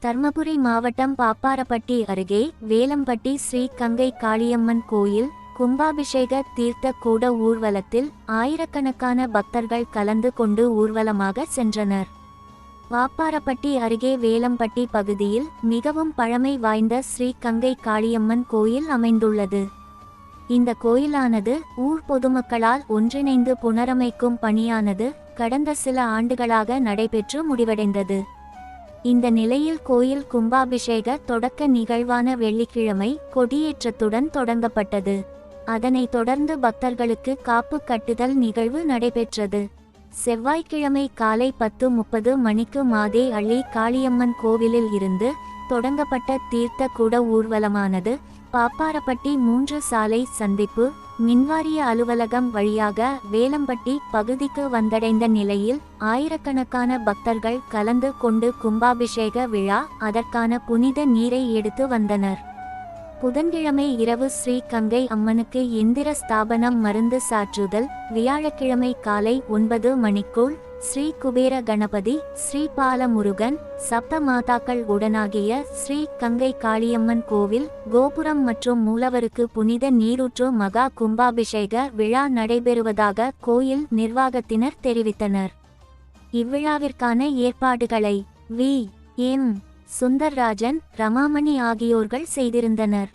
தர்மபுரி மாவட்டம் பாப்பாரப்பட்டி அருகே வேலம்பட்டி ஸ்ரீ கங்கை காளியம்மன் கோயில் கும்பாபிஷேக தீர்த்த கூட ஊர்வலத்தில் ஆயிரக்கணக்கான பக்தர்கள் கலந்து கொண்டு ஊர்வலமாக சென்றனர். பாப்பாரப்பட்டி அருகே வேலம்பட்டி பகுதியில் மிகவும் பழமை வாய்ந்த ஸ்ரீ கங்கை காளியம்மன் கோயில் அமைந்துள்ளது. இந்த கோயிலானது ஊர் பொதுமக்களால் ஒன்றிணைந்து புனரமைக்கும் பணியானது கடந்த சில ஆண்டுகளாக நடைபெற்று முடிவடைந்தது. இந்த நிலையில் கோயில் கும்பாபிஷேக தொடக்க நிகழ்வான வெள்ளிக்கிழமை கொடியேற்றத்துடன் தொடங்கப்பட்டது. அதனைத் தொடர்ந்து பக்தர்களுக்கு காப்பு கட்டுதல் நிகழ்வு நடைபெற்றது. செவ்வாய்க்கிழமை காலை 10:30 மணிக்கு மாதே அள்ளி காளியம்மன் கோவிலில் இருந்து தொடங்கப்பட்ட தீர்த்த குட ஊர்வலமானது பாப்பாரப்பட்டி 3 சாலை சந்திப்பு மின்வாரிய அலுவலகம் வழியாக வேலம்பட்டி பகுதிக்கு வந்தடைந்த நிலையில் ஆயிரக்கணக்கான பக்தர்கள் கலந்து கொண்டு கும்பாபிஷேக விழா அதற்கான புனித நீரை எடுத்து வந்தனர். புதன்கிழமை இரவு ஸ்ரீ கங்கை அம்மனுக்கு எந்திர ஸ்தாபனம் மருந்து சாற்றுதல், வியாழக்கிழமை காலை 9 மணிக்குள் ஸ்ரீ குபேர கணபதி, ஸ்ரீ பாலமுருகன், சப்த மாதாக்கள் உடனாகிய ஸ்ரீ கங்கை காளியம்மன் கோவில் கோபுரம் மற்றும் மூலவருக்கு புனித நீரூற்று மகா கும்பாபிஷேக விழா நடைபெறுவதாக கோயில் நிர்வாகத்தினர் தெரிவித்தனர். இவ்விழாவிற்கான ஏற்பாடுகளை வி. எம். சுந்தர்ராஜன், ரமாமணி ஆகியோர்கள் செய்திருந்தனர்.